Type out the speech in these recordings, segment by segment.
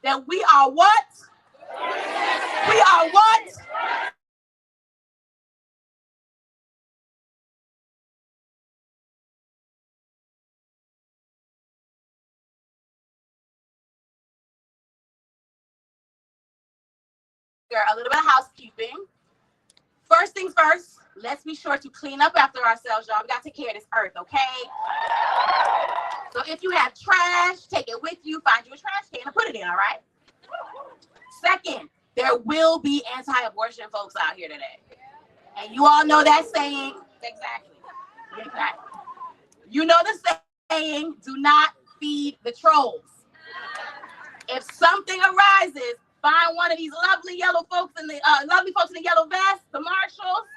that we are what? We are what? A little bit of housekeeping. First things first, let's be sure to clean up after ourselves, y'all. We got to take care of this earth, okay? So if you have trash, take it with you. Find you a trash can and put it in, all right? Second, there will be anti-abortion folks out here today. And you all know that saying. Exactly. You know the saying, do not feed the trolls. If something arises, find one of these lovely yellow folks in the yellow vest, the marshals.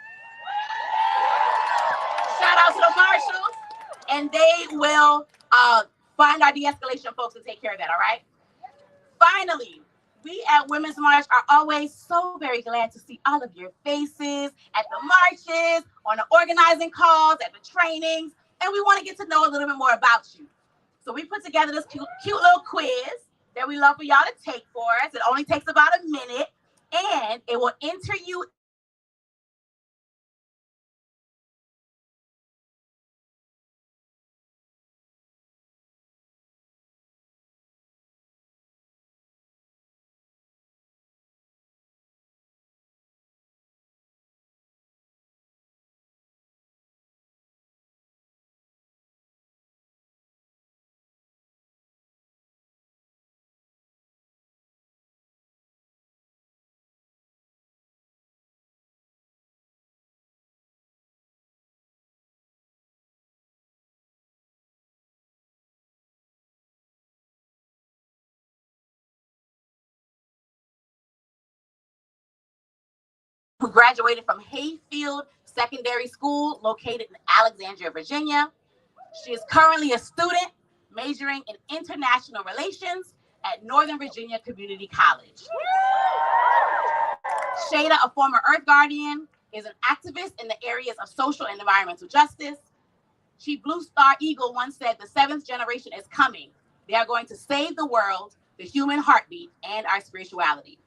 Shout out to the marshals, and they will find our de-escalation folks and take care of that. All right. Finally, we at Women's March are always so very glad to see all of your faces at the marches, on the organizing calls, at the trainings, and we want to get to know a little bit more about you. So we put together this cute little quiz that we love for y'all to take for us. It only takes about a minute, and it will enter you who graduated from Hayfield Secondary School located in Alexandria, Virginia. She is currently a student majoring in international relations at Northern Virginia Community College. Shada, a former Earth Guardian, is an activist in the areas of social and environmental justice. Chief Blue Star Eagle once said, the seventh generation is coming. They are going to save the world, the human heartbeat, and our spirituality.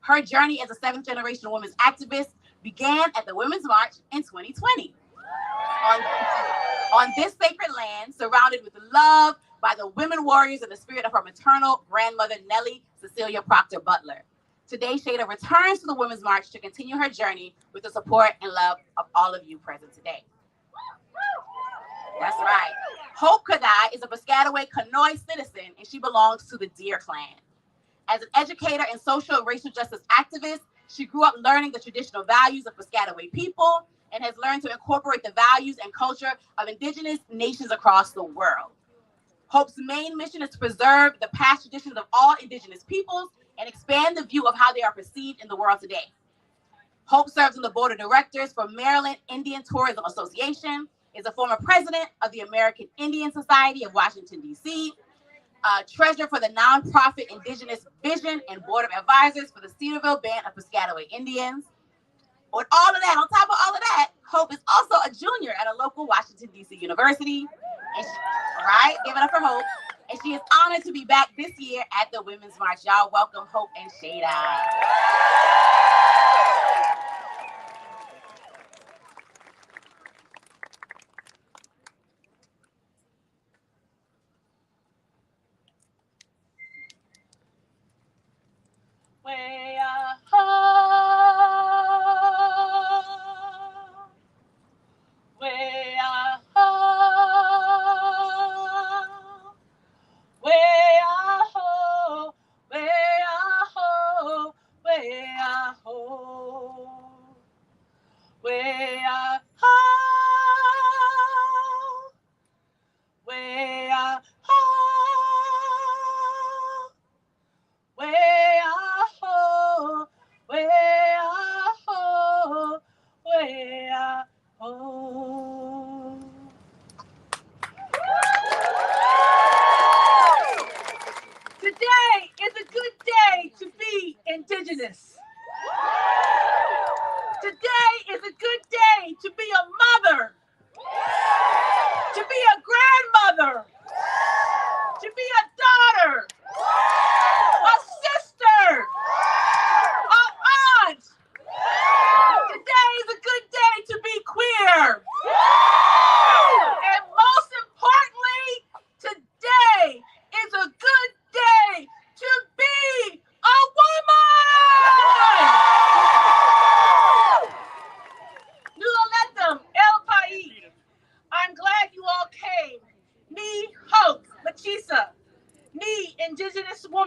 Her journey as a seventh generation women's activist began at the Women's March in 2020. On this sacred land, surrounded with love by the women warriors in the spirit of her maternal grandmother, Nellie Cecilia Proctor Butler. Today, Shada returns to the Women's March to continue her journey with the support and love of all of you present today. That's right. Hope Kadai is a Piscataway Kanoi citizen, and she belongs to the Deer Clan. As an educator and social and racial justice activist, she grew up learning the traditional values of Piscataway people and has learned to incorporate the values and culture of indigenous nations across the world. Hope's main mission is to preserve the past traditions of all indigenous peoples and expand the view of how they are perceived in the world today. Hope serves on the board of directors for Maryland Indian Tourism Association, is a former president of the American Indian Society of Washington, D.C., treasurer for the nonprofit Indigenous Vision and board of advisors for the Cedarville Band of Piscataway Indians. With all of that, on top of all of that, Hope is also a junior at a local Washington, D.C. university. And right? Give it up for Hope. And she is honored to be back this year at the Women's March. Y'all welcome Hope and Shada. Indigenous. Today is a good day to be a mother, to be a grandmother, to be a daughter,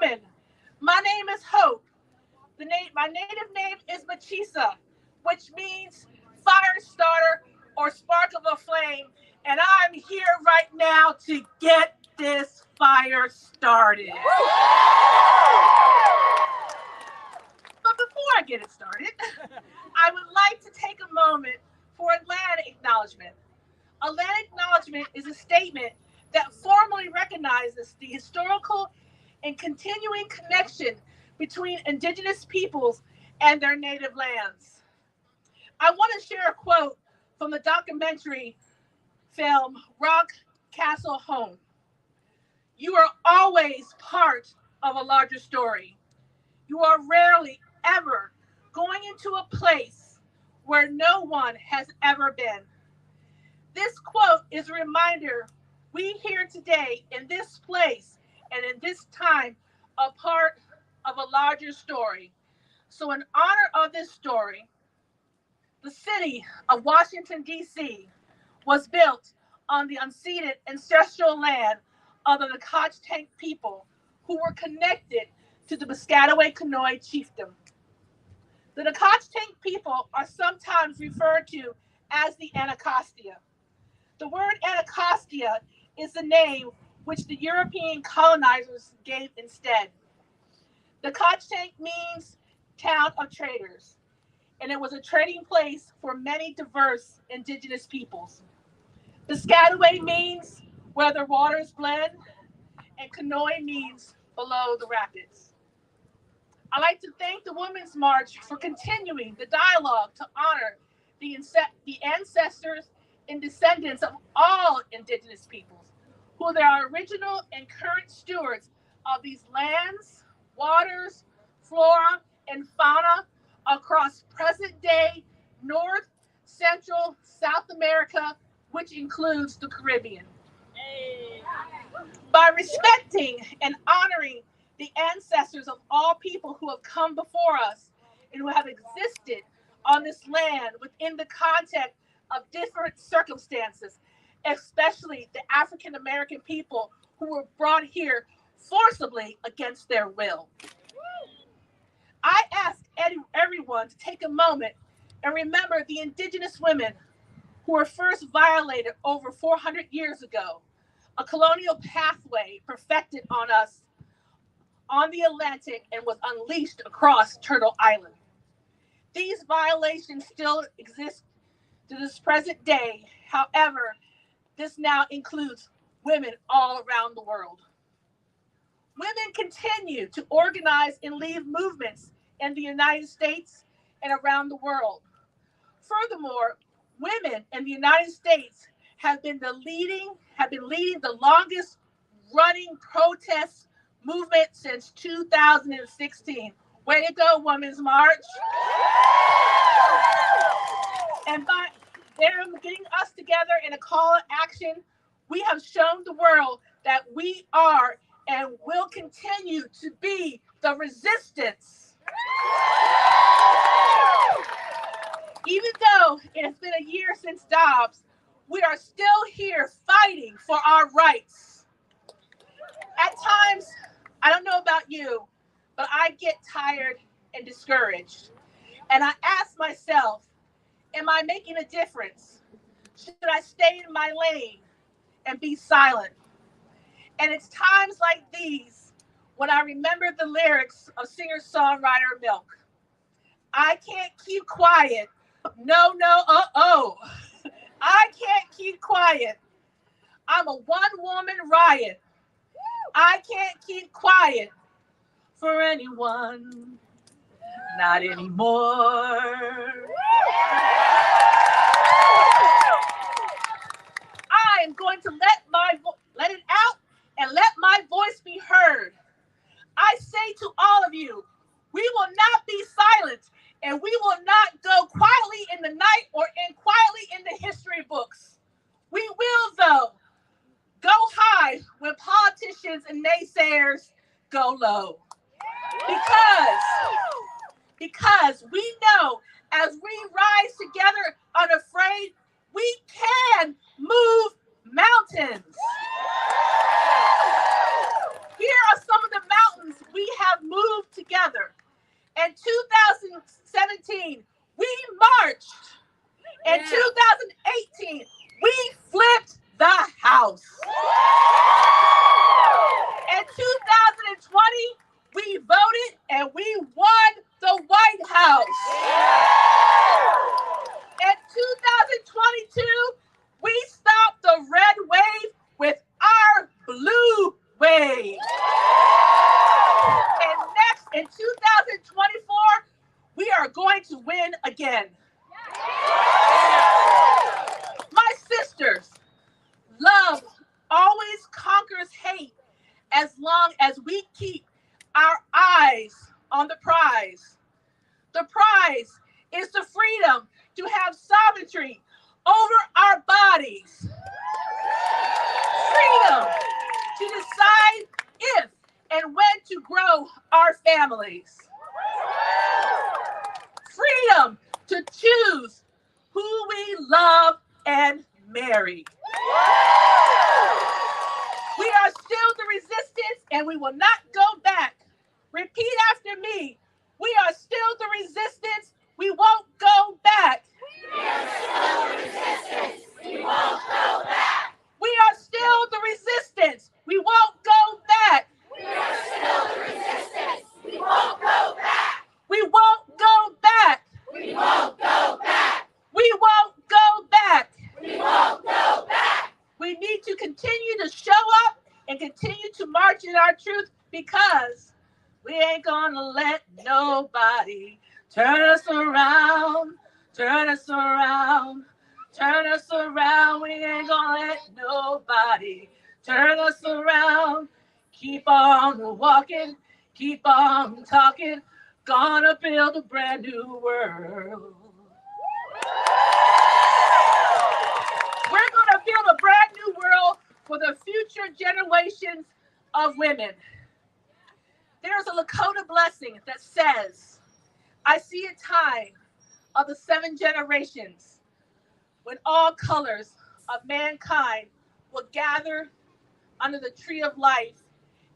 women. My name is Hope. My native name is Machisa, which means fire starter or spark of a flame. And I'm here right now to get this fire started. But before I get it started, I would like to take a moment for a land acknowledgement. A land acknowledgement is a statement that formally recognizes the historical and continuing connection between indigenous peoples and their native lands. I want to share a quote from the documentary film Rock Castle Home. You are always part of a larger story. You are rarely ever going into a place where no one has ever been. This quote is a reminder we here today in this place and in this time are part of a larger story. So in honor of this story, the city of Washington, D.C. was built on the unceded ancestral land of the Nacotchtank people who were connected to the Piscataway Conoy chiefdom. The Nacotchtank people are sometimes referred to as the Anacostia. The word Anacostia is the name which the European colonizers gave instead. The Nacotchtank means town of traders, and it was a trading place for many diverse indigenous peoples. Piscataway means where the waters blend, and Conoy means below the rapids. I'd like to thank the Women's March for continuing the dialogue to honor the ancestors and descendants of all indigenous peoples, who are original and current stewards of these lands, waters, flora, and fauna across present-day North, Central, South America, which includes the Caribbean. By respecting and honoring the ancestors of all people who have come before us and who have existed on this land within the context of different circumstances, especially the African American people who were brought here forcibly against their will. I ask everyone to take a moment and remember the indigenous women who were first violated over 400 years ago, a colonial pathway perfected on us on the Atlantic and was unleashed across Turtle Island. These violations still exist to this present day. However, this now includes women all around the world. Women continue to organize and lead movements in the United States and around the world. Furthermore, women in the United States have been leading the longest running protest movement since 2016. Way to go, Women's March. And by them getting us together in a call to action, we have shown the world that we are and will continue to be the resistance. Even though it has been a year since Dobbs, we are still here fighting for our rights. At times, I don't know about you, but I get tired and discouraged. And I ask myself, am I making a difference? Should I stay in my lane and be silent? And it's times like these when I remember the lyrics of singer-songwriter Milk. I can't keep quiet. No, uh-oh. I can't keep quiet. I'm a one-woman riot. I can't keep quiet for anyone. Not anymore. I am going to let it out and let my voice be heard. I say to all of you, we will not be silent, and we will not go quietly in the night or quietly in the history books. We will, though, go high when politicians and naysayers go low. Because we know as we rise together unafraid, we can move mountains. Here are some of the mountains we In 2024, we are going to win again. My sisters, love always conquers hate as long as we keep our eyes on the prize. The prize is the freedom to have sovereignty over our bodies. Freedom to decide if and when to grow our families. Freedom to choose who we love and marry. We are still the resistance and we will not go back. Repeat after me. We are still the resistance. We won't go back. We are still the resistance. We won't go back. We are still the resistance. We won't go back. We are still the resistance. We won't go back. We won't go back. We won't go back. We won't go back. We won't go back. We need to continue to show up and continue to march in our truth because we ain't gonna let nobody turn us around, turn us around, turn us around. We ain't gonna let nobody turn us around. Keep on walking, keep on talking, gonna build a brand new world. We're gonna build a brand new world for the future generations of women. There's a Lakota blessing that says, I see a time of the 7 generations when all colors of mankind will gather under the tree of life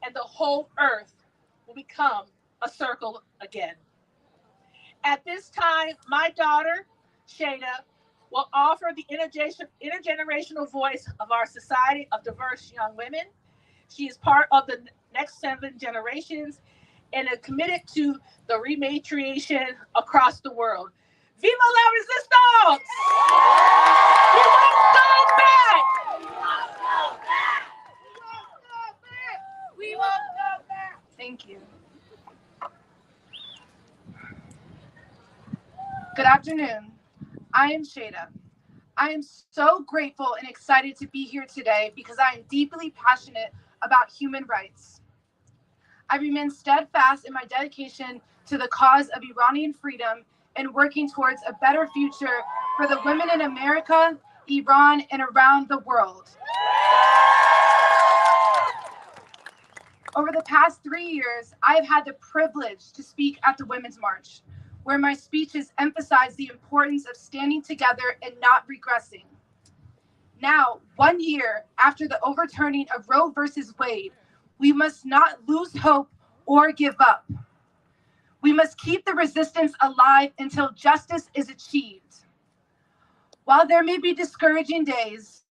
and the whole earth will become a circle again. At this time, my daughter, Shada, will offer the intergenerational voice of our society of diverse young women. She is part of the next 7 generations and is committed to the rematriation across the world. Viva la resistance! We won't go back! We won't go back. We won't go back! Thank you. Good afternoon. I am Shada. I am so grateful and excited to be here today because I am deeply passionate about human rights. I remain steadfast in my dedication to the cause of Iranian freedom and working towards a better future for the women in America, Iran, and around the world. Over the past 3 years, I have had the privilege to speak at the Women's March, where my speeches emphasize the importance of standing together and not regressing. Now, 1 year after the overturning of Roe versus Wade, we must not lose hope or give up. We must keep the resistance alive until justice is achieved. While there may be discouraging days,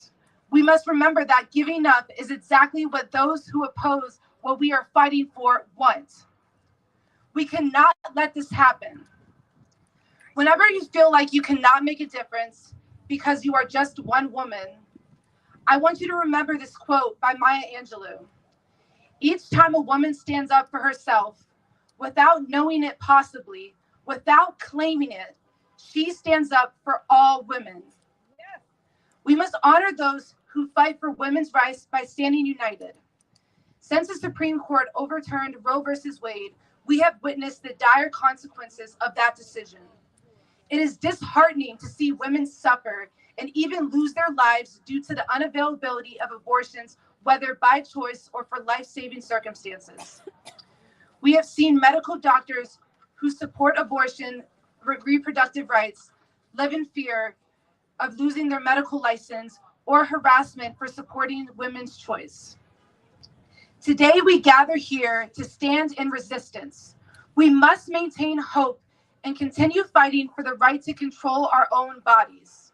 we must remember that giving up is exactly what those who oppose what we are fighting for want. We cannot let this happen. Whenever you feel like you cannot make a difference because you are just one woman, I want you to remember this quote by Maya Angelou. Each time a woman stands up for herself, without knowing it possibly, without claiming it, she stands up for all women. Yes. We must honor those who fight for women's rights by standing united. Since the Supreme Court overturned Roe versus Wade, we have witnessed the dire consequences of that decision. It is disheartening to see women suffer and even lose their lives due to the unavailability of abortions, whether by choice or for life-saving circumstances. We have seen medical doctors who support abortion, reproductive rights, live in fear of losing their medical license or harassment for supporting women's choice. Today, we gather here to stand in resistance. We must maintain hope and continue fighting for the right to control our own bodies.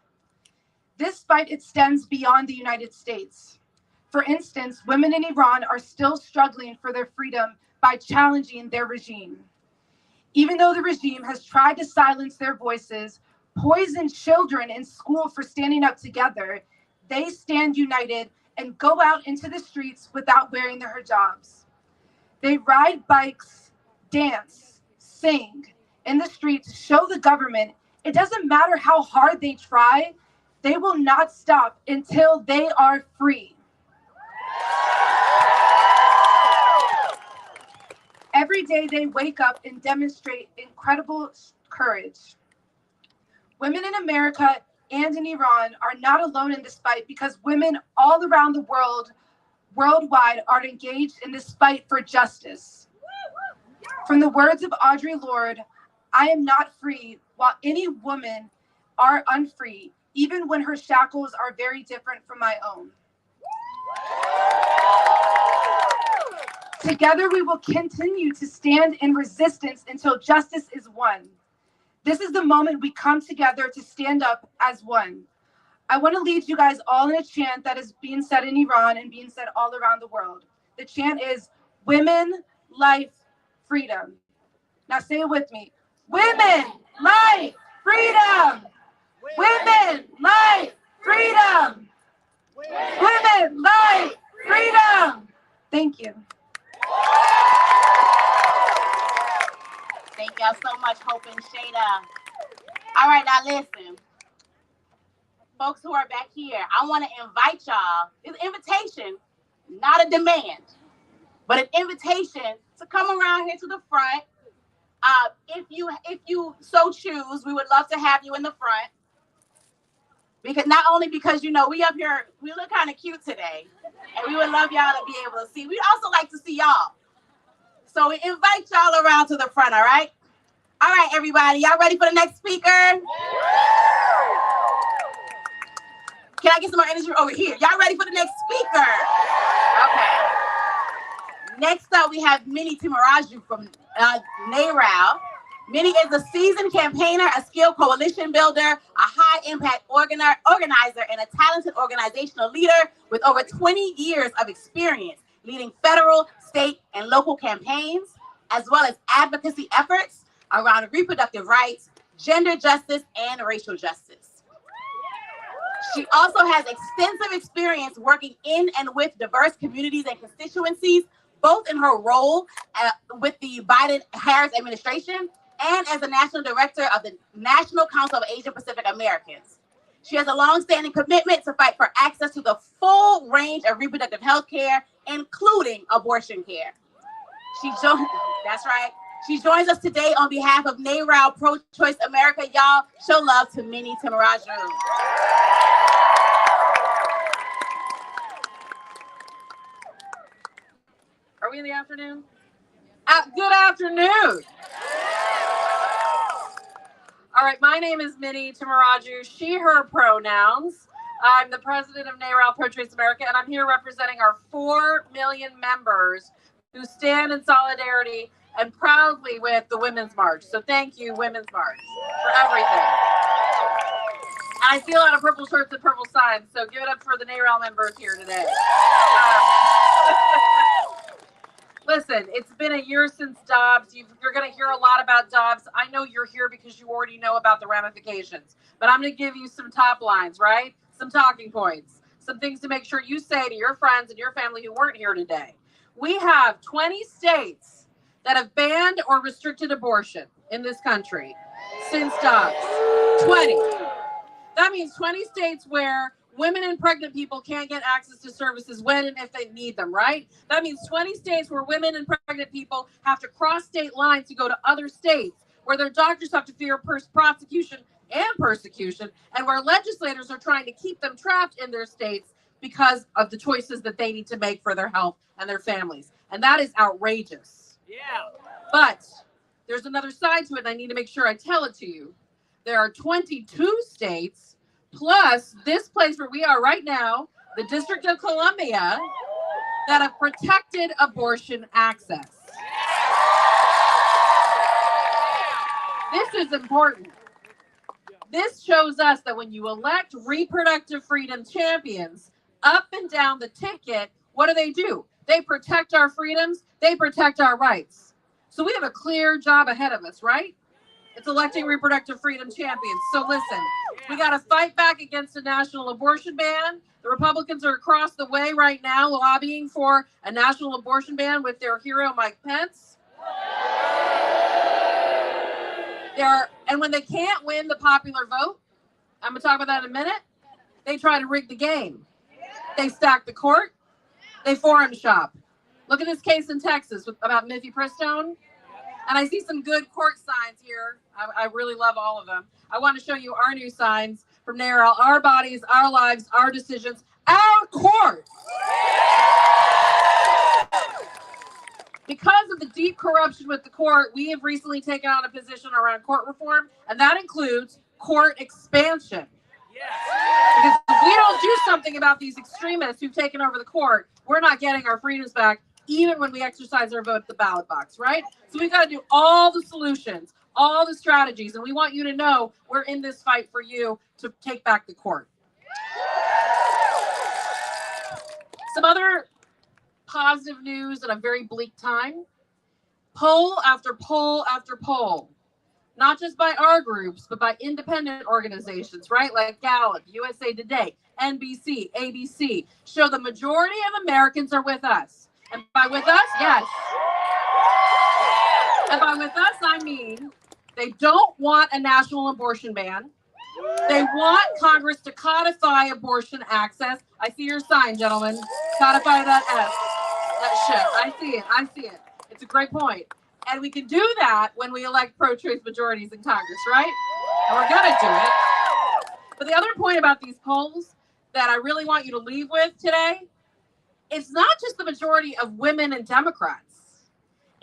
This fight extends beyond the United States. For instance, women in Iran are still struggling for their freedom by challenging their regime. Even though the regime has tried to silence their voices, poison children in school for standing up together, they stand united and go out into the streets without wearing their hijabs. They ride bikes, dance, sing in the street to show the government it doesn't matter how hard they try, they will not stop until they are free. Every day they wake up and demonstrate incredible courage. Women in America and in Iran are not alone in this fight because women all around the world, worldwide, are engaged in this fight for justice. From the words of Audre Lorde, I am not free while any women are unfree, even when her shackles are very different from my own. Together we will continue to stand in resistance until justice is won. This is the moment we come together to stand up as one. I want to lead you guys all in a chant that is being said in Iran and being said all around the world. The chant is women, life, freedom. Now say it with me. Women, life, freedom. Women, life, freedom. Women, life, freedom. Thank you. Thank y'all so much, Hope and Shada. All right, now listen. Folks who are back here, I want to invite y'all. It's an invitation, not a demand, but an invitation to come around here to the front. If you so choose, we would love to have you in the front. Because not only because we up here, we look kind of cute today, and we would love y'all to be able to see. We'd also like to see y'all. So we invite y'all around to the front, all right? All right, everybody, y'all ready for the next speaker? Can I get some more energy over here? Y'all ready for the next speaker? Okay. Next up, we have Minnie Timaraju from NARAL. Minnie is a seasoned campaigner, a skilled coalition builder, a high-impact organizer, and a talented organizational leader with over 20 years of experience leading federal, state, and local campaigns, as well as advocacy efforts around reproductive rights, gender justice, and racial justice. She also has extensive experience working in and with diverse communities and constituencies, both in her role with the Biden-Harris administration and as the National Director of the National Council of Asian Pacific Americans. She has a longstanding commitment to fight for access to the full range of reproductive health care, including abortion care. That's right. She joins us today on behalf of NARAL Pro-Choice America. Y'all, show love to Minnie Timaraju. Are we in the afternoon? Good afternoon. All right, my name is Minnie Timaraju, she, her pronouns. I'm the president of NARAL Pro-Choice America, and I'm here representing our 4 million members who stand in solidarity and proudly with the Women's March. So thank you, Women's March, for everything. And I see a lot of purple shirts and purple signs, so give it up for the NARAL members here today. Listen, it's been a year since Dobbs. You're going to hear a lot about Dobbs. I know you're here because you already know about the ramifications, but I'm going to give you some top lines, right? Some talking points, some things to make sure you say to your friends and your family who weren't here today. We have 20 states that have banned or restricted abortion in this country since Dobbs. 20. That means 20 states where women and pregnant people can't get access to services when and if they need them, right? That means 20 states where women and pregnant people have to cross state lines to go to other states, where their doctors have to fear prosecution and persecution, and where legislators are trying to keep them trapped in their states because of the choices that they need to make for their health and their families. And that is outrageous. Yeah. But there's another side to it, and I need to make sure I tell it to you. There are 22 states plus this place where we are right now, the District of Columbia, that have protected abortion access. This is important. This shows us that when you elect reproductive freedom champions up and down the ticket, what do? They protect our freedoms, they protect our rights. So we have a clear job ahead of us, right? It's electing reproductive freedom champions. So listen, we got to fight back against a national abortion ban. The Republicans are across the way right now lobbying for a national abortion ban with their hero, Mike Pence. And when they can't win the popular vote, I'm going to talk about that in a minute, they try to rig the game. They stack the court. They forum shop. Look at this case in Texas about Miffy Pristone. And I see some good court signs here. I really love all of them. I want to show you our new signs from NARAL: our bodies, our lives, our decisions, our courts. Because of the deep corruption with the court, we have recently taken on a position around court reform, and that includes court expansion. Because if we don't do something about these extremists who've taken over the court, we're not getting our freedoms back, even when we exercise our vote at the ballot box, right? So we've got to do all the solutions, all the strategies, and we want you to know we're in this fight for you to take back the court. Some other positive news in a very bleak time. Poll after poll after poll, not just by our groups, but by independent organizations, right? Like Gallup, USA Today, NBC, ABC, show the majority of Americans are with us. And by with us, yes. And by with us, I mean they don't want a national abortion ban. They want Congress to codify abortion access. I see your sign, gentlemen. Codify that S. That shit. I see it. It's a great point. And we can do that when we elect pro-choice majorities in Congress, right? And we're going to do it. But the other point about these polls that I really want you to leave with today, it's not just the majority of women and Democrats.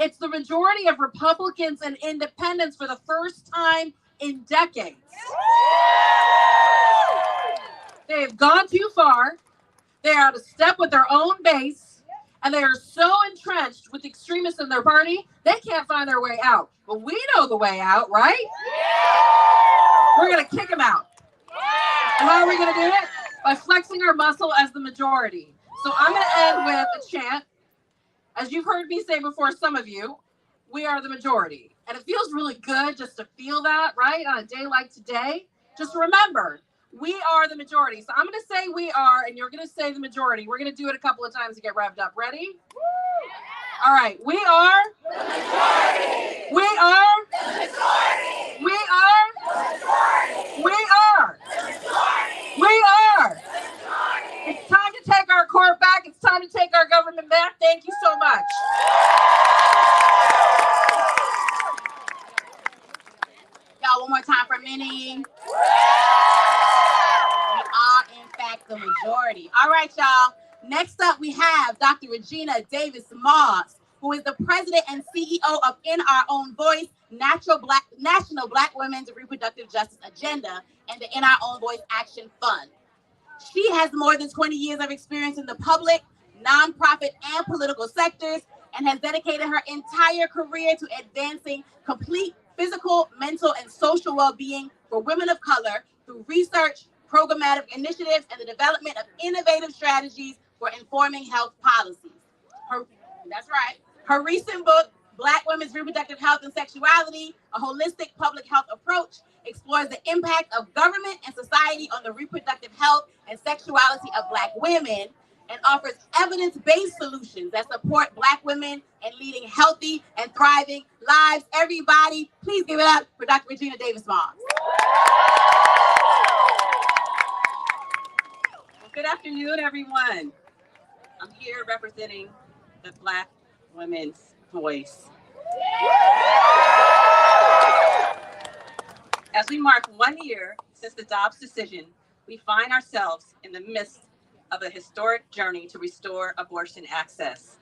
It's the majority of Republicans and independents for the first time in decades. They have gone too far. They are out of step with their own base. And they are so entrenched with extremists in their party, they can't find their way out. But we know the way out, right? We're going to kick them out. And how are we going to do it? By flexing our muscle as the majority. So I'm going to end with a chant. As you've heard me say before, some of you, we are the majority. And it feels really good just to feel that, right? On a day like today. Just remember, we are the majority. So I'm going to say we are, and you're going to say the majority. We're going to do it a couple of times to get revved up. Ready? All right. We are the majority. We are the majority. We are the majority. We are the majority. We are the majority. It's time to take our court back. It's time to take our government back. Thank you so much. Y'all, one more time for Minnie. We are, in fact, the majority. All right, y'all. Next up, we have Dr. Regina Davis Moss, who is the president and CEO of In Our Own Voice, National Black Women's Reproductive Justice Agenda, and the In Our Own Voice Action Fund. She has more than 20 years of experience in the public, nonprofit, and political sectors, and has dedicated her entire career to advancing complete physical, mental, and social well-being for women of color through research, programmatic initiatives, and the development of innovative strategies for informing health policies. That's right. Her recent book, Black Women's Reproductive Health and Sexuality, a holistic public health approach, explores the impact of government and society on the reproductive health and sexuality of Black women, and offers evidence-based solutions that support Black women in leading healthy and thriving lives. Everybody, please give it up for Dr. Regina Davis Moss. Well, good afternoon, everyone. I'm here representing the Black women's voice. As we mark 1 year since the Dobbs decision, we find ourselves in the midst of a historic journey to restore abortion access,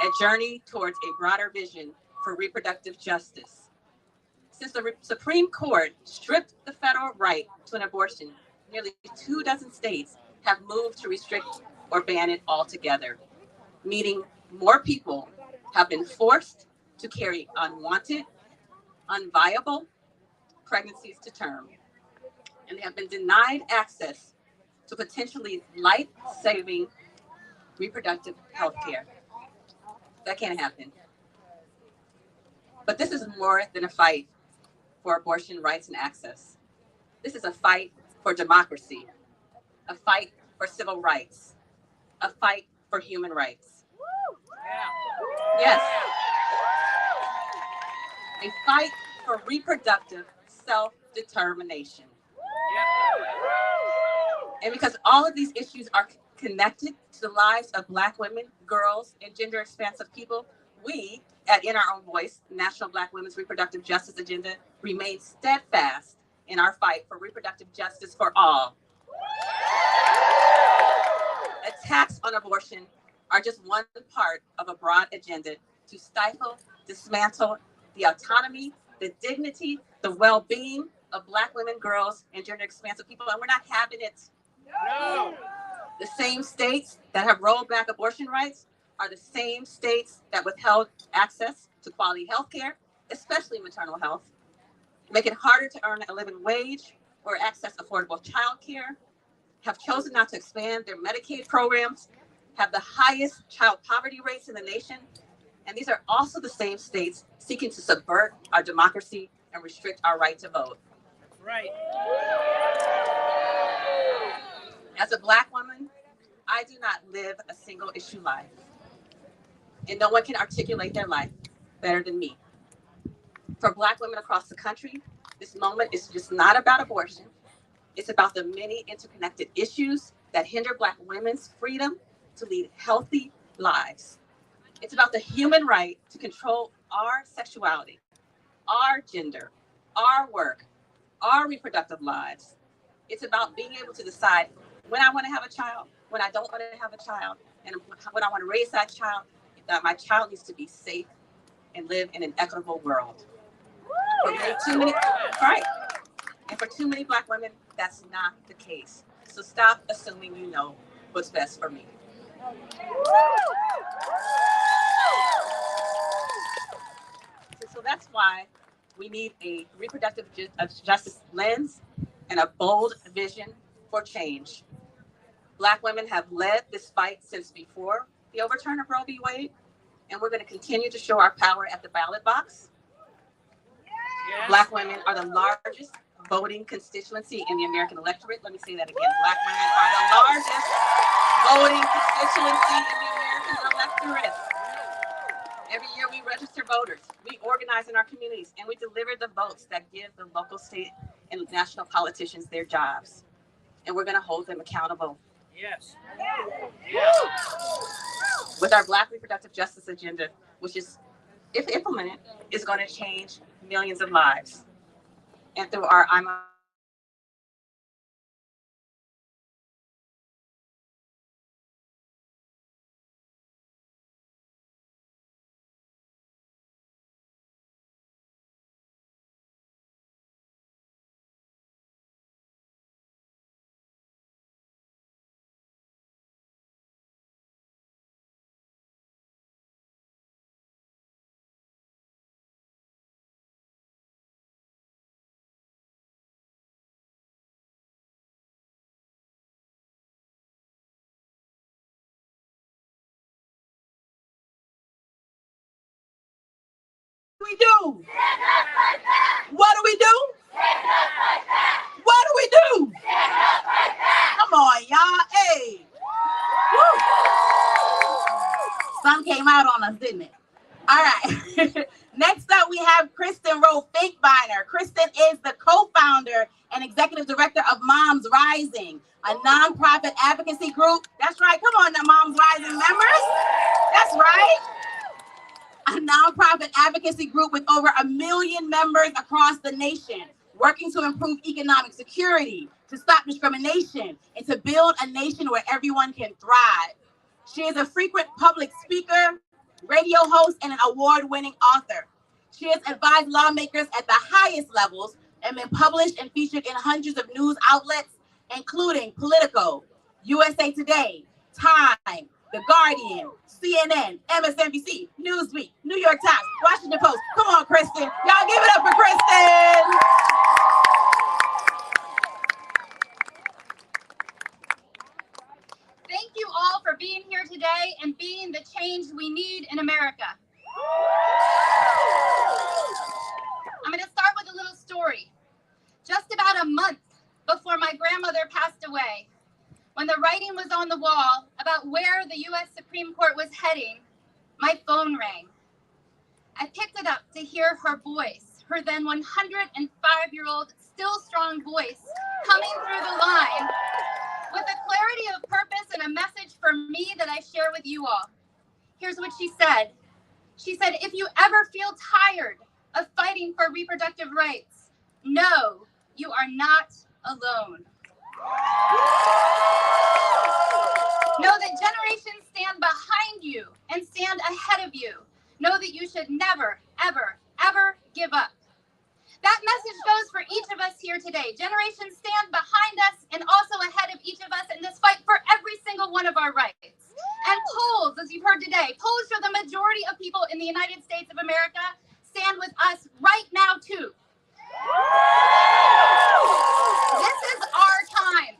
a journey towards a broader vision for reproductive justice. Since the Supreme Court stripped the federal right to an abortion, nearly 24 states have moved to restrict or ban it altogether, meaning more people have been forced to carry unwanted, unviable pregnancies to term, and they have been denied access to potentially life-saving reproductive health care. That can't happen. But this is more than a fight for abortion rights and access. This is a fight for democracy, a fight for civil rights, a fight for human rights. Yes. A fight for reproductive self-determination. And because all of these issues are connected to the lives of Black women, girls, and gender expansive people, we, at In Our Own Voice, National Black Women's Reproductive Justice Agenda, remain steadfast in our fight for reproductive justice for all. Attacks on abortion are just one part of a broad agenda to stifle, dismantle the autonomy, the dignity, the well-being of Black women, girls, and gender expansive people, and we're not having it. No. The same states that have rolled back abortion rights are the same states that withheld access to quality health care, especially maternal health, make it harder to earn a living wage or access affordable child care, have chosen not to expand their Medicaid programs, have the highest child poverty rates in the nation, and these are also the same states seeking to subvert our democracy and restrict our right to vote. Right. As a Black woman, I do not live a single issue life, and no one can articulate their life better than me. For Black women across the country, this moment is just not about abortion. It's about the many interconnected issues that hinder Black women's freedom to lead healthy lives. It's about the human right to control our sexuality, our gender, our work, our reproductive lives. It's about being able to decide when I want to have a child, when I don't want to have a child, and when I want to raise that child, that my child needs to be safe and live in an equitable world. For too many Black women, that's not the case. So stop assuming you know what's best for me. So that's why we need a reproductive justice lens and a bold vision for change. Black women have led this fight since before the overturn of Roe v. Wade, and we're going to continue to show our power at the ballot box. Yes. Black women are the largest voting constituency in the American electorate. Let me say that again. Black women are the largest voting constituency in the American electorate. Every year we register voters, we organize in our communities, and we deliver the votes that give the local, state, and national politicians their jobs. And we're going to hold them accountable. Yes. With our Black reproductive justice agenda, which is, if implemented, is going to change millions of lives. And through our we do? What do we do? What do we do? Come on, y'all. Hey. Woo. Sun came out on us, didn't it? All right. Next up, we have Kristen Rowe Finkbeiner. Kristen is the co-founder and executive director of Moms Rising, a nonprofit advocacy group. That's right. Come on, the Moms Rising members. That's right. A nonprofit advocacy group with over 1 million members across the nation, working to improve economic security, to stop discrimination, and to build a nation where everyone can thrive. She is a frequent public speaker, radio host, and an award-winning author. She has advised lawmakers at the highest levels and been published and featured in hundreds of news outlets, including Politico, USA Today, Time, The Guardian, CNN, MSNBC, Newsweek, New York Times, Washington Post. Come on, Kristen. Y'all give it up for Kristen. Thank you all for being here today and being the change we need in America. I'm going to start with a little story. Just about a month before my grandmother passed away, when the writing was on the wall about where the U.S. Supreme Court was heading, my phone rang. I picked it up to hear her voice, her then 105-year-old, still strong voice coming through the line with a clarity of purpose and a message for me that I share with you all. Here's what she said. She said, if you ever feel tired of fighting for reproductive rights, know you are not alone. Know that generations stand behind you and stand ahead of you. Know that you should never, ever, ever give up. That message goes for each of us here today. Generations stand behind us and also ahead of each of us in this fight for every single one of our rights. And polls, as you've heard today, polls show the majority of people in the United States of America stand with us right now, too. This is our time.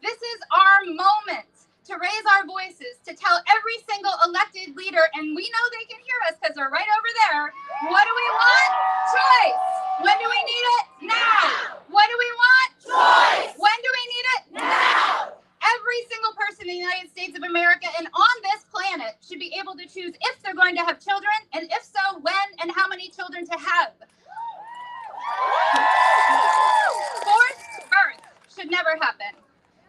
This is our moment to raise our voices, to tell every single elected leader, and we know they can hear us because they're right over there. What do we want? Choice. When do we need it? Now. What do we want? Choice. When do we need it? Now. Every single person in the United States of America and on this planet should be able to choose if they're going to have children, and if so, when and how many children to have. Forced birth should never happen.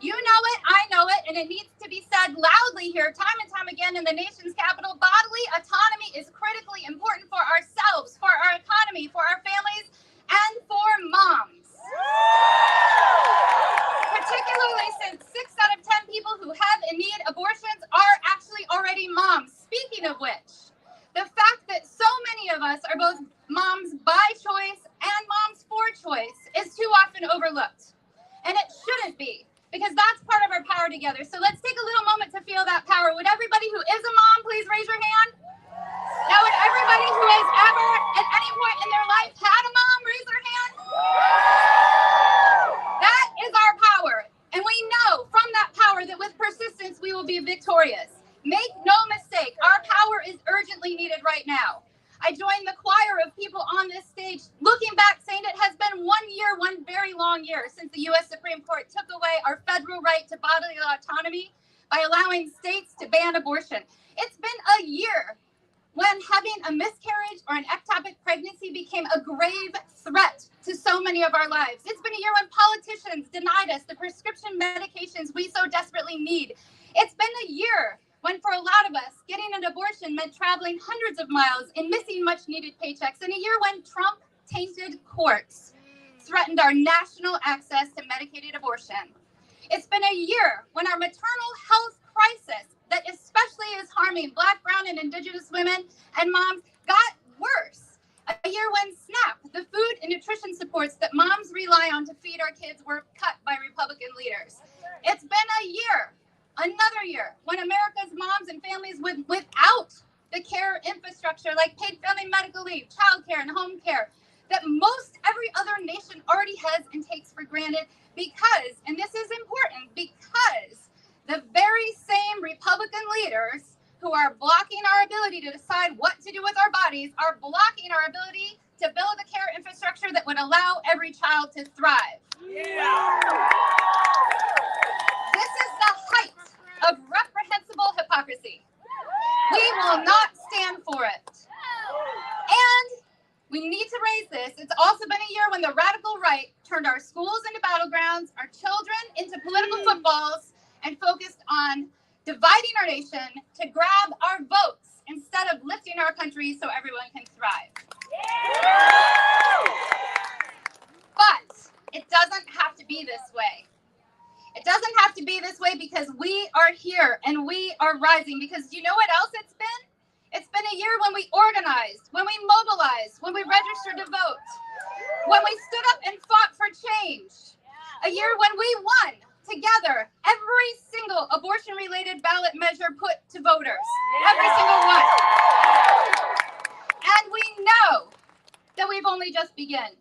You know it, I know it, and it needs to be said loudly here time and time again in the nation's capital. Bodily autonomy is critically important for ourselves, for our economy, for our families, and for moms. Particularly since 6 out of 10 people who have and need abortions are actually already moms. Speaking of which, the fact that so many of us are both moms by choice and moms for choice is too often overlooked. And it shouldn't be, because that's part of our power together. So let's take a little moment to feel that power. Would everybody who is a mom please raise your hand? Now, would everybody who has ever at any point in their life had a mom raise their hand? That is our power. And we know from that power that with persistence, we will be victorious. Make no mistake, our power is urgently needed right now. I joined the choir of people on this stage, looking back, saying it has been 1 year, one very long year, since the U.S. Supreme Court took away our federal right to bodily autonomy by allowing states to ban abortion. It's been a year when having a miscarriage or an ectopic pregnancy became a grave threat to so many of our lives. It's been a year when politicians denied us the prescription medications we so desperately need. It's been a year when for a lot of us, getting an abortion meant traveling hundreds of miles and missing much needed paychecks. And a year when Trump-tainted courts threatened our national access to medicated abortion. It's been a year when our maternal health crisis that especially is harming Black, Brown, and Indigenous women and moms got worse. A year when SNAP, the food and nutrition supports that moms rely on to feed our kids, were cut by Republican leaders. It's been a year, another year, when America's moms and families without the care infrastructure like paid family medical leave, child care, and home care that most every other nation already has and takes for granted because, and this is important, because the very same Republican leaders who are blocking our ability to decide what to do with our bodies are blocking our ability to build a care infrastructure that would allow every child to thrive. Yeah. This is the height of reprehensible hypocrisy. We will not stand for it. And we need to raise this. It's also been a year when the radical right turned our schools into battlegrounds, our children into political footballs, and focused on dividing our nation to grab our votes instead of lifting our country so everyone can thrive. But it doesn't have to be this way. It doesn't have to be this way because we are here and we are rising. Because you know what else it's been? It's been a year when we organized, when we mobilized, when we registered to vote, when we stood up and fought for change. A year when we won together every single abortion-related ballot measure put to voters. Every single one. And we know that we've only just begun.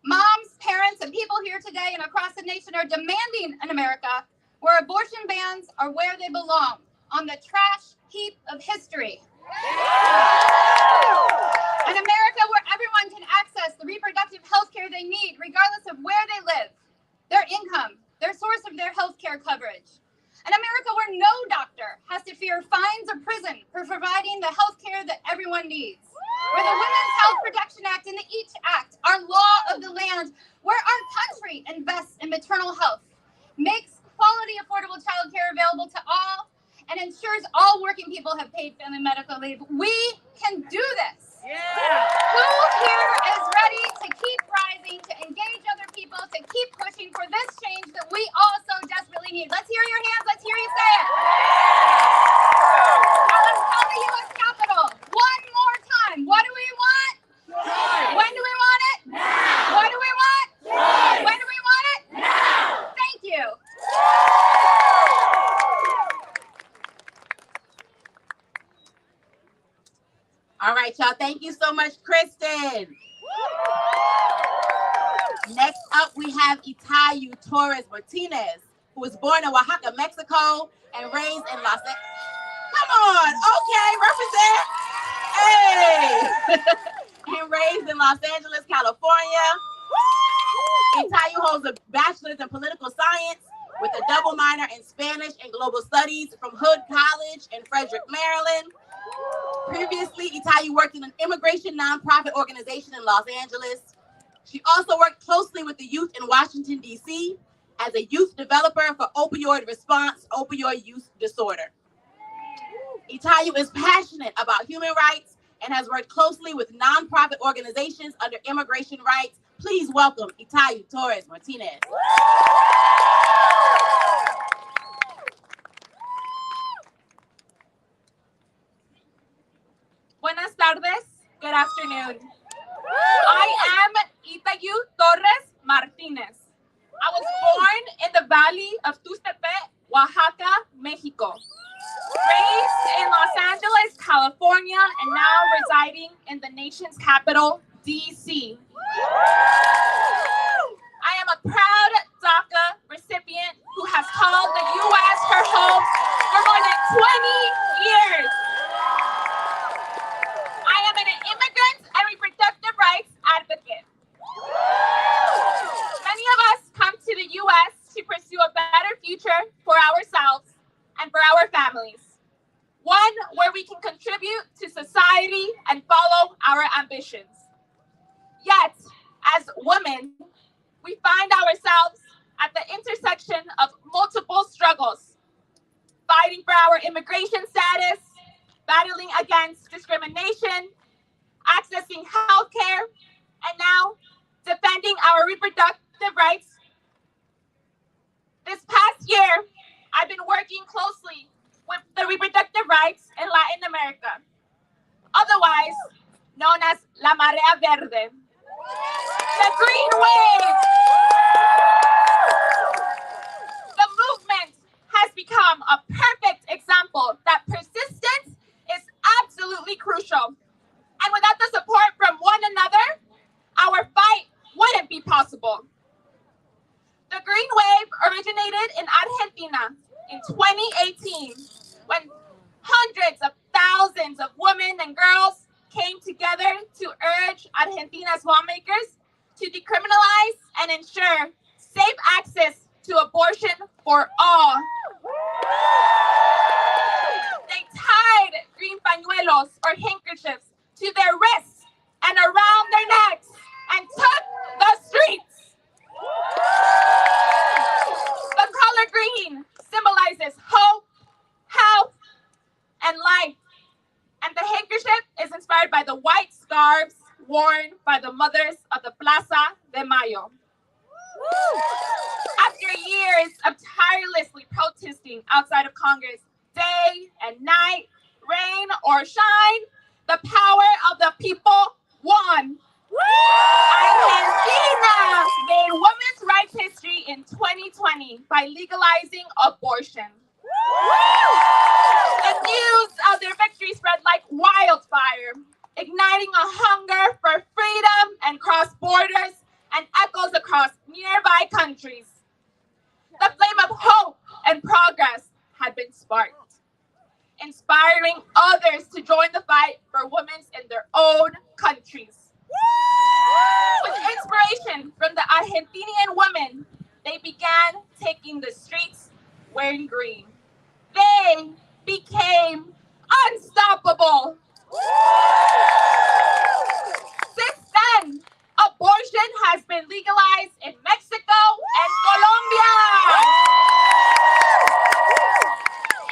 Moms, parents, and people here today and across the nation are demanding an America where abortion bans are where they belong, on the trash heap of history. An America where everyone can access the reproductive health care they need, regardless of where they live, their income, their source of their health care coverage. An America where no doctor has to fear fines or prison for providing the health care that everyone needs. Where the Women's Health Protection Act and the EACH Act our law of the land, where our country invests in maternal health, makes quality, affordable childcare available to all, and ensures all working people have paid family medical leave. We can do this. Yeah. Who here is ready to keep rising, to engage other people, to keep pushing for this change that we all so desperately need? Let's hear your hands. Let's hear you say it. Now let's tell the U.S. Capitol one more time. What do we want? When do we want it? Now. What do we want? When do we want it? Now. Thank you. All right, y'all. Thank you so much, Kristen. Next up, we have Itayu Torres Martinez, who was born in Oaxaca, Mexico, and raised in Los Angeles. Come on, okay, represent. Hey, and raised in Los Angeles, California. Itayu holds a bachelor's in political science with a double minor in Spanish and global studies from Hood College in Frederick, Maryland. Previously, Itayu worked in an immigration nonprofit organization in Los Angeles. She also worked closely with the youth in Washington, D.C. as a youth developer for opioid response, opioid use disorder. Itayu is passionate about human rights and has worked closely with nonprofit organizations under immigration rights. Please welcome Itayu Torres Martinez. Buenas tardes. Good afternoon. I am Itayu Torres Martinez. I was born in the valley of Tuxtepec, Oaxaca, Mexico. Raised in Los Angeles, California, and now residing in the nation's capital, D.C. I am a proud DACA recipient who has called the U.S. her home for more than 20 years. I am an immigrant and reproductive rights advocate. Many of us come to the U.S. to pursue a better future for ourselves and for our families. One where we can contribute to society and follow our ambitions. Yet, as women, we find ourselves at the intersection of multiple struggles, fighting for our immigration status, battling against discrimination, accessing healthcare, and now defending our reproductive rights. This past year, I've been working closely with the reproductive rights in Latin America, otherwise known as La Marea Verde, the green wave. The movement has become a perfect example that persistence is absolutely crucial. And without the support from one another, our fight wouldn't be possible. The green wave originated in Argentina in 2018, when hundreds of thousands of women and girls came together to urge Argentina's lawmakers to decriminalize and ensure safe access to abortion for all. They tied green pañuelos or handkerchiefs to their wrists and around their necks and took the streets. The color green symbolizes hope, health, and life. And the handkerchief is inspired by the white scarves worn by the mothers of the Plaza de Mayo. After years of tirelessly protesting outside of Congress, day and night, rain or shine, the power of the people won. Argentina made women's rights history in 2020 by legalizing abortion. The news of their victory spread like wildfire, igniting a hunger for freedom and cross borders and echoes across nearby countries. The flame of hope and progress had been sparked, inspiring others to join the fight for women in their own countries. With inspiration from the Argentinian women, they began taking the streets wearing green. They became unstoppable. Since then, abortion abortion has been legalized in Mexico and Colombia.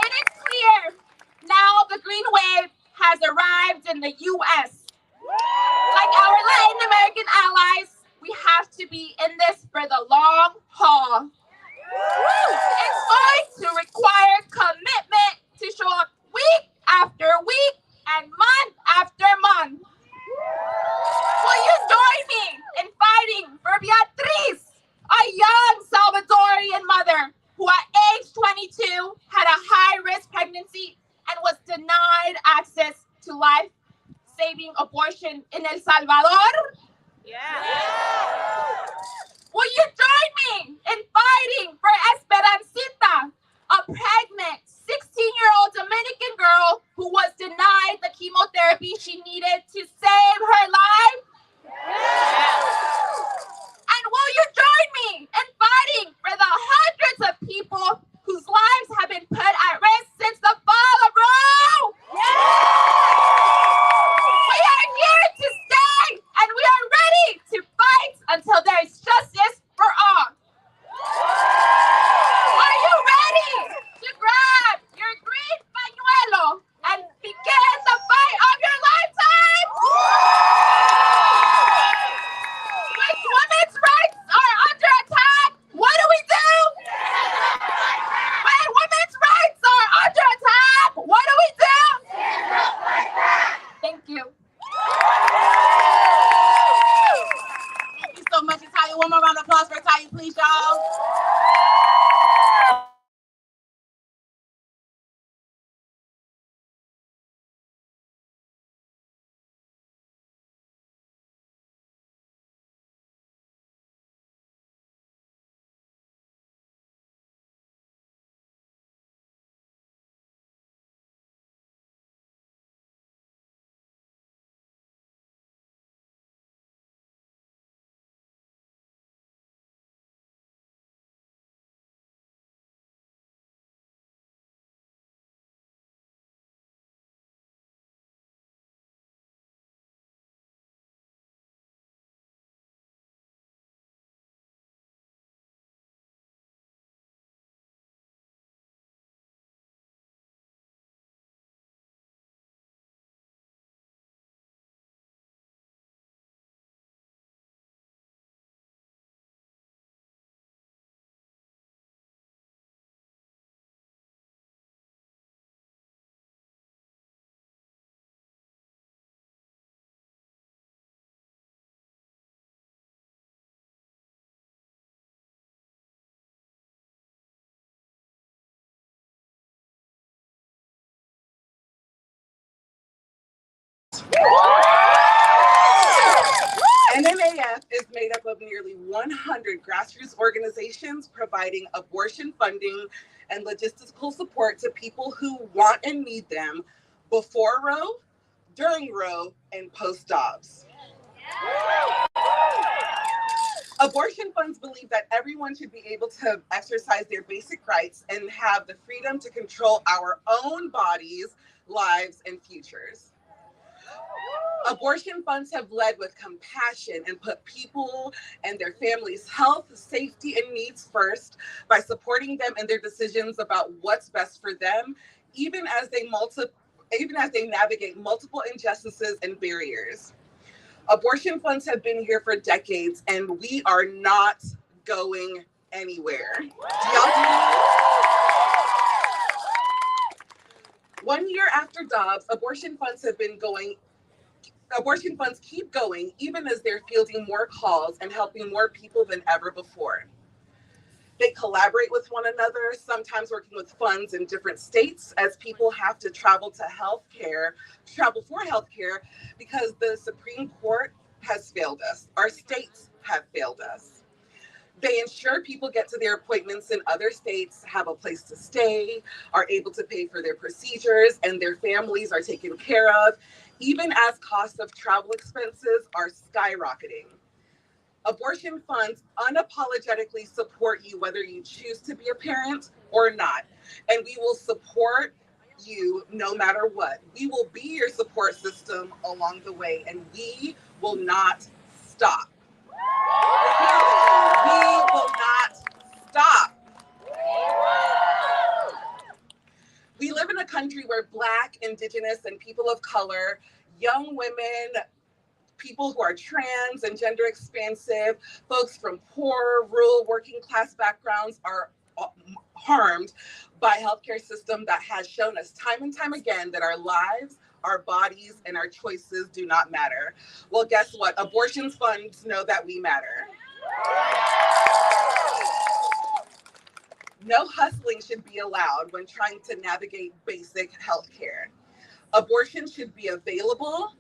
It is clear now the green wave has arrived in the U.S. Like our Latin American allies, we have to be in this for the long haul. It's going to require commitment to show up week after week and month after month. Will you join me in fighting for Beatriz, a young Salvadorian mother who at age 22 had a high-risk pregnancy and was denied access to life-saving abortion in El Salvador? Will you join me in fighting for Esperancita, a pregnant 16-year-old Dominican girl who was denied the chemotherapy she needed to save her life? And will you join me in fighting for the hundreds of people whose lives have been put at risk since the fall of Roe? We are here to stay, and we are ready to fight until there is justice for all. Are you ready to grab your green pañuelo and begin the fight of your lifetime? When women's rights are under attack, what do we do? When women's rights are under attack, what do we do? Thank you. Thank you so much, Italia. One more round of applause for Italia, please, y'all. NMAF is made up of nearly 100 grassroots organizations providing abortion funding and logistical support to people who want and need them before Roe, during Roe, and post-Dobbs. Abortion funds believe that everyone should be able to exercise their basic rights and have the freedom to control our own bodies, lives, and futures. Abortion funds have led with compassion and put people and their families' health, safety, and needs first by supporting them in their decisions about what's best for them, even as they navigate multiple injustices and barriers. Abortion funds have been here for decades, and we are not going anywhere. 1 year after Dobbs, abortion funds keep going, even as they're fielding more calls and helping more people than ever before. They collaborate with one another, sometimes working with funds in different states as people have to travel for healthcare because the Supreme Court has failed us. Our states have failed us. They ensure people get to their appointments in other states, have a place to stay, are able to pay for their procedures, and their families are taken care of, even as costs of travel expenses are skyrocketing. Abortion funds unapologetically support you whether you choose to be a parent or not, and we will support you no matter what. We will be your support system along the way, and we will not stop. Black, Indigenous, and people of color, young women, people who are trans and gender expansive, folks from poor, rural, working class backgrounds are harmed by a healthcare system that has shown us time and time again that our lives, our bodies, and our choices do not matter. Well, guess what? Abortion funds know that we matter. No hustling should be allowed when trying to navigate basic health care. Abortion should be available,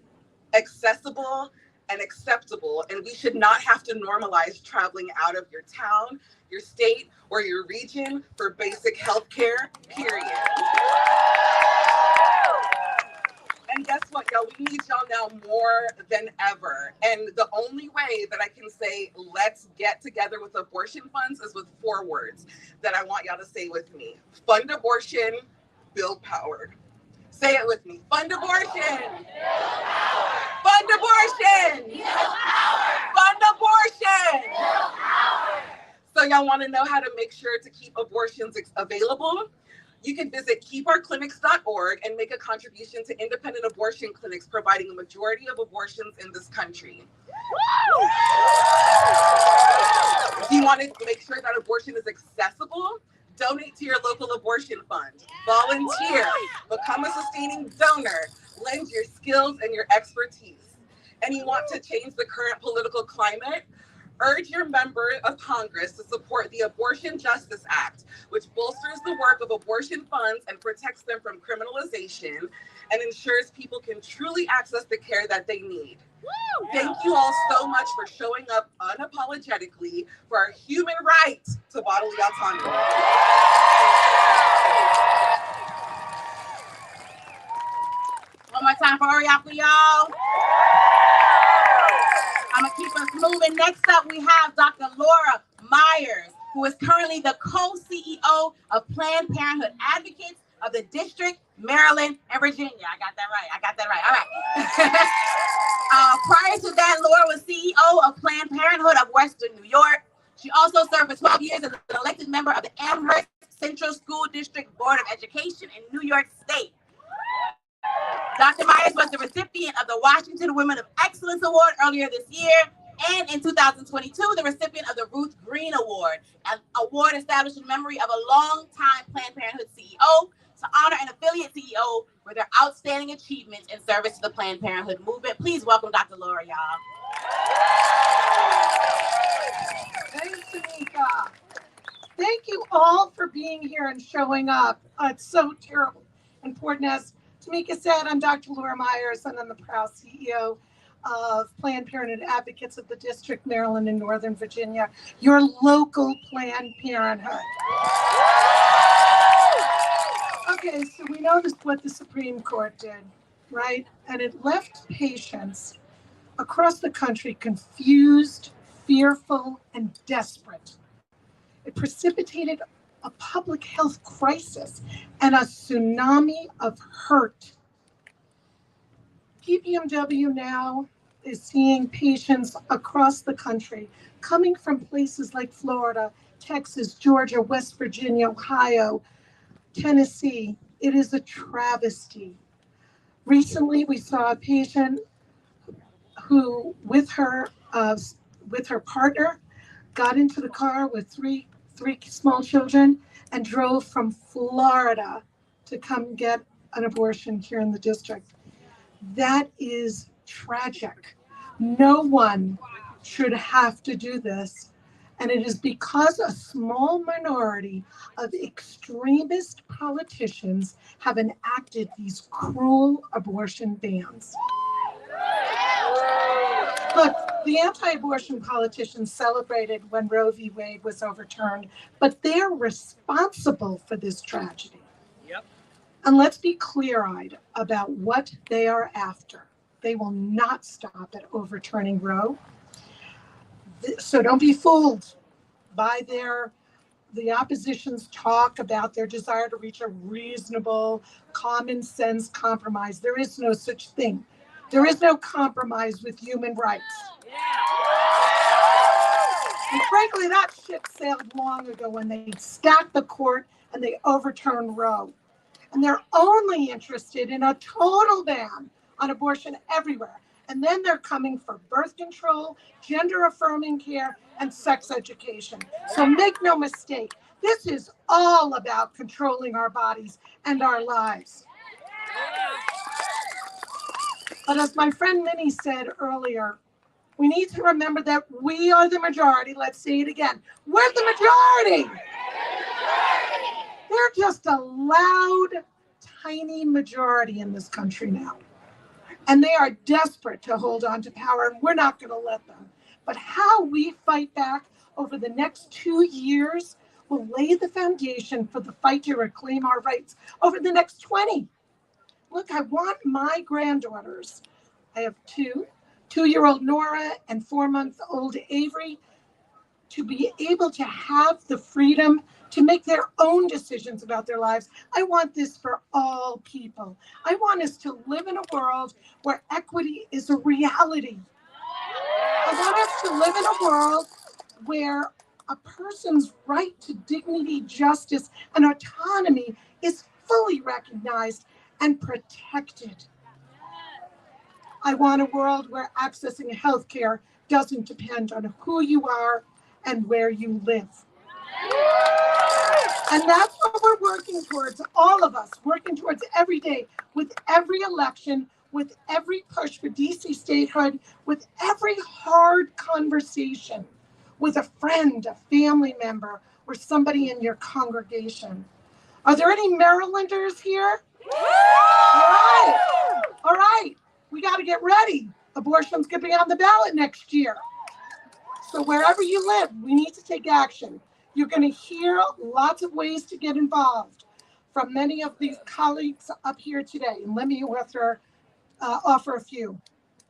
accessible, and acceptable, and we should not have to normalize traveling out of your town, your state, or your region for basic health care, period. And guess what, y'all? We need y'all now more than ever. And the only way that I can say, let's get together with abortion funds is with 4 words that I want y'all to say with me. Fund abortion, build power. Say it with me. Fund abortion. Build power. Fund abortion. Build power. Fund abortion. Build power. So y'all want to know how to make sure to keep abortions available? You can visit keepourclinics.org and make a contribution to independent abortion clinics providing a majority of abortions in this country. If you want to make sure that abortion is accessible, donate to your local abortion fund. Volunteer. Become a sustaining donor. Lend your skills and your expertise. And you want to change the current political climate? Urge your member of Congress to support the Abortion Justice Act, which bolsters the work of abortion funds and protects them from criminalization and ensures people can truly access the care that they need. Thank you all so much for showing up unapologetically for our human right to bodily autonomy. One more time for hurry up for y'all. I'm gonna keep us moving. Next up, we have Dr. Laura Myers, who is currently the co-CEO of Planned Parenthood Advocates of the District, Maryland, and Virginia. I got that right. All right. Prior to that, Laura was CEO of Planned Parenthood of Western New York. She also served for 12 years as an elected member of the Amherst Central School District Board of Education in New York State. Dr. Myers was the recipient of the Washington Women of Excellence Award earlier this year, and in 2022, the recipient of the Ruth Green Award, an award established in memory of a longtime Planned Parenthood CEO to honor an affiliate CEO for their outstanding achievements in service to the Planned Parenthood movement. Please welcome Dr. Laura, y'all. Thanks, Tamika. Thank you all for being here and showing up. It's so terrible important. As Tamika said, I'm Dr. Laura Myers, and I'm the proud CEO of Planned Parenthood Advocates of the District, Maryland, and Northern Virginia, your local Planned Parenthood. Okay, so we know what the Supreme Court did, right? And it left patients across the country confused, fearful, and desperate. It precipitated a public health crisis and a tsunami of hurt. PPMW now is seeing patients across the country coming from places like Florida, Texas, Georgia, West Virginia, Ohio, Tennessee. It is a travesty. Recently, we saw a patient who, with her partner, got into the car with three small children and drove from Florida to come get an abortion here in the district. That is tragic. No one should have to do this. And it is because a small minority of extremist politicians have enacted these cruel abortion bans. Look, the anti-abortion politicians celebrated when Roe v. Wade was overturned, but they're responsible for this tragedy. Yep. And let's be clear-eyed about what they are after. They will not stop at overturning Roe. So don't be fooled by the opposition's talk about their desire to reach a reasonable, common sense compromise. There is no such thing. There is no compromise with human rights. And frankly, that ship sailed long ago when they stacked the court and they overturned Roe. And they're only interested in a total ban on abortion everywhere. And then they're coming for birth control, gender-affirming care, and sex education. So make no mistake, this is all about controlling our bodies and our lives. But as my friend Minnie said earlier, we need to remember that we are the majority. Let's say it again. We're the majority. They're just a loud, tiny majority in this country now. And they are desperate to hold on to power, and we're not going to let them. But how we fight back over the next 2 years will lay the foundation for the fight to reclaim our rights over the next 20. Look, I want my granddaughters, I have two-year-old Nora and 4-month-old Avery, to be able to have the freedom to make their own decisions about their lives. I want this for all people. I want us to live in a world where equity is a reality. I want us to live in a world where a person's right to dignity, justice, and autonomy is fully recognized and protected. I want a world where accessing healthcare doesn't depend on who you are and where you live. And that's what we're working towards, all of us, working towards every day, with every election, with every push for DC statehood, with every hard conversation with a friend, a family member, or somebody in your congregation. Are there any Marylanders here? All right, we got to get ready. Abortion's going to be on the ballot next year. So wherever you live, we need to take action. You're going to hear lots of ways to get involved from many of these colleagues up here today. And let me offer a few.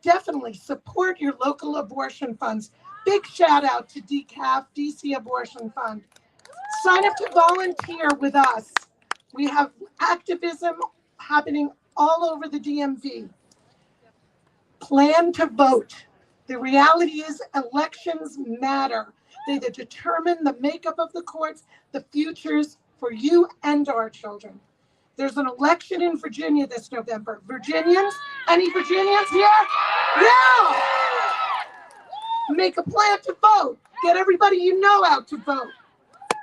Definitely support your local abortion funds. Big shout out to DCAF, DC Abortion Fund. Sign up to volunteer with us. We have activism happening all over the DMV. Plan to vote. The reality is elections matter. They determine the makeup of the courts, the futures for you and our children. There's an election in Virginia this November. Virginians? Any Virginians here? Yeah! Make a plan to vote. Get everybody you know out to vote.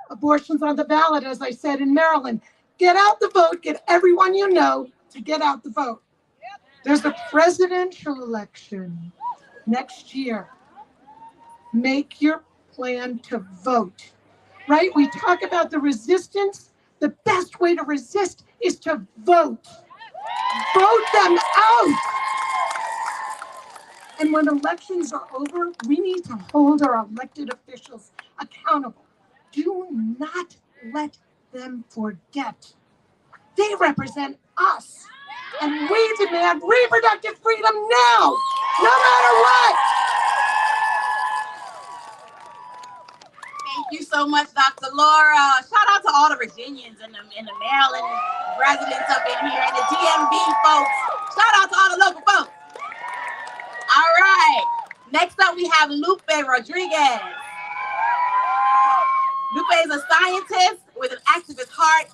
Abortion's on the ballot, as I said, in Maryland. Get out the vote. Get everyone you know to get out the vote. There's a presidential election next year. Make your plan to vote, right? We talk about the resistance. The best way to resist is to vote. Vote them out. And when elections are over, we need to hold our elected officials accountable. Do not let them forget. They represent us. And we demand reproductive freedom now, no matter what. Thank you so much, Dr. Laura. Shout out to all the Virginians and the Maryland residents up in here and the DMV folks. Shout out to all the local folks. All right. Next up, we have Lupe Rodriguez. Lupe is a scientist with an activist heart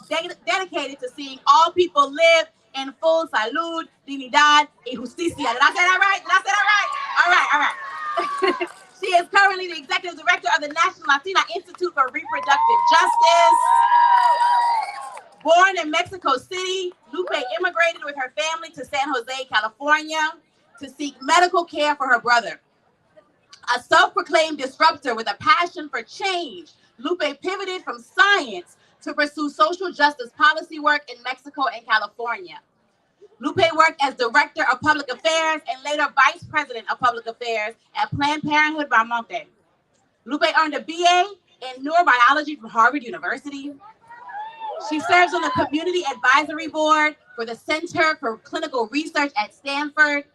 dedicated to seeing all people live in full salud, dignidad, y justicia. Did I say that right? All right. She is currently the executive director of the National Latina Institute for Reproductive Justice. Born in Mexico City, Lupe immigrated with her family to San Jose, California, to seek medical care for her brother. A self-proclaimed disruptor with a passion for change, Lupe pivoted from science to pursue social justice policy work in Mexico and California. Lupe worked as Director of Public Affairs and later Vice President of Public Affairs at Planned Parenthood Valmonte. Lupe earned a BA in neurobiology from Harvard University. She serves on the Community Advisory Board for the Center for Clinical Research at Stanford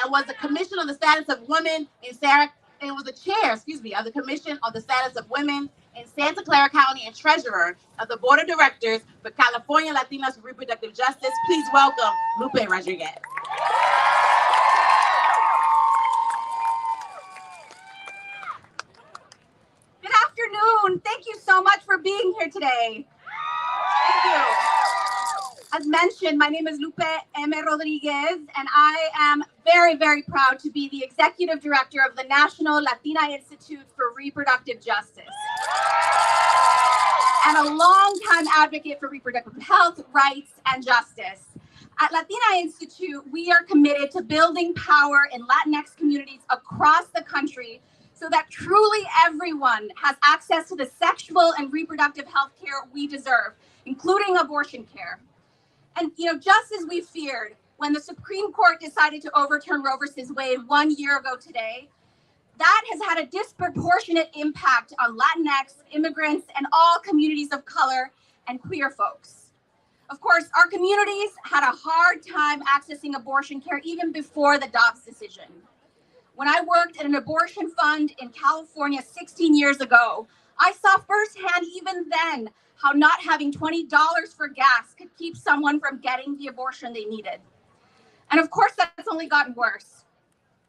and was the Commission on the Status of Women and was the chair, of the Commission on the Status of Women in Santa Clara County and treasurer of the Board of Directors for California Latinas for Reproductive Justice. Please welcome Lupe Rodriguez. Good afternoon. Thank you so much for being here today. Thank you. As mentioned, my name is Lupe M. Rodriguez, and I am very, very proud to be the Executive Director of the National Latina Institute for Reproductive Justice and a longtime advocate for reproductive health, rights, and justice. At Latina Institute, we are committed to building power in Latinx communities across the country so that truly everyone has access to the sexual and reproductive health care we deserve, including abortion care. And, just as we feared when the Supreme Court decided to overturn Roe versus Wade 1 year ago today, that has had a disproportionate impact on Latinx, immigrants, and all communities of color and queer folks. Of course, our communities had a hard time accessing abortion care even before the Dobbs decision. When I worked at an abortion fund in California 16 years ago, I saw firsthand even then how not having $20 for gas could keep someone from getting the abortion they needed. And of course, that's only gotten worse.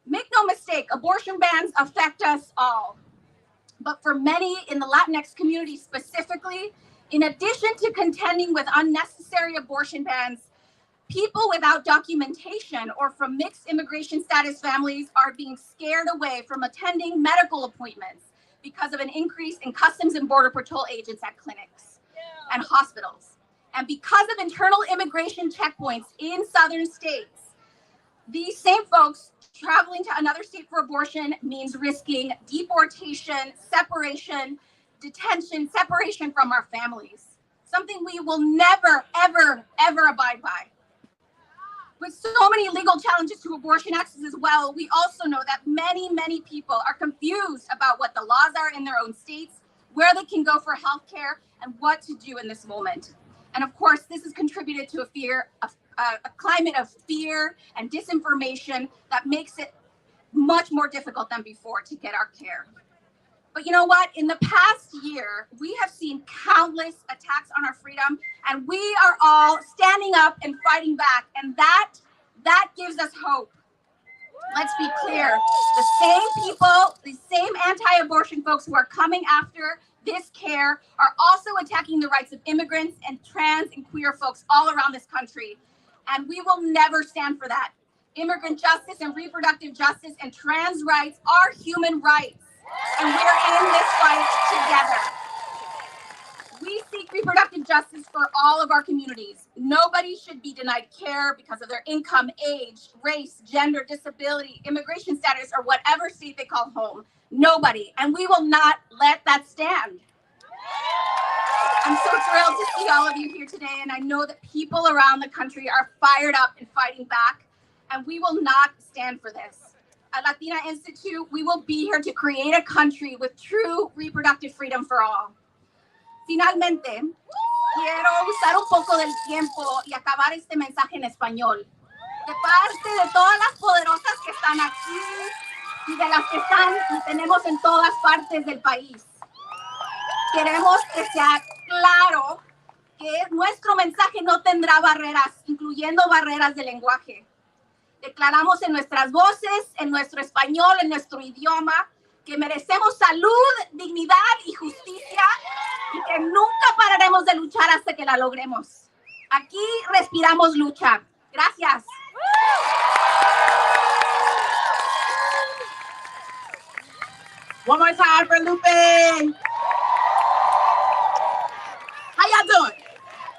Make no mistake, abortion bans affect us all. But for many in the Latinx community specifically, in addition to contending with unnecessary abortion bans, people without documentation or from mixed immigration status families are being scared away from attending medical appointments because of an increase in Customs and Border Patrol agents at clinics and hospitals. And because of internal immigration checkpoints in southern states, these same folks traveling to another state for abortion means risking deportation, separation, detention, separation from our families, something we will never, ever, ever abide by. With so many legal challenges to abortion access as well, we also know that many, many people are confused about what the laws are in their own states, where they can go for health care, and what to do in this moment. And of course, this has contributed to a climate of fear and disinformation that makes it much more difficult than before to get our care. But you know what? In the past year, we have seen countless attacks on our freedom, and we are all standing up and fighting back, and that gives us hope. Let's be clear. The same people, the same anti-abortion folks who are coming after this care are also attacking the rights of immigrants and trans and queer folks all around this country. And we will never stand for that. Immigrant justice and reproductive justice and trans rights are human rights. And we're in this fight together. We seek reproductive justice for all of our communities. Nobody should be denied care because of their income, age, race, gender, disability, immigration status, or whatever state they call home. Nobody. And we will not let that stand. I'm so thrilled to see all of you here today, and I know that people around the country are fired up and fighting back, and we will not stand for this. At Latina Institute, we will be here to create a country with true reproductive freedom for all. Finalmente, quiero usar un poco del tiempo y acabar este mensaje en español. De parte de todas las poderosas que están aquí y de las que tenemos en todas partes del país. Queremos que sea claro que nuestro mensaje no tendrá barreras, incluyendo barreras de lenguaje. Declaramos en nuestras voces, en nuestro español, en nuestro idioma, que merecemos salud, dignidad y justicia y que nunca pararemos de luchar hasta que la logremos. Aquí respiramos lucha. Gracias. One more time for Lupe. How y'all doing?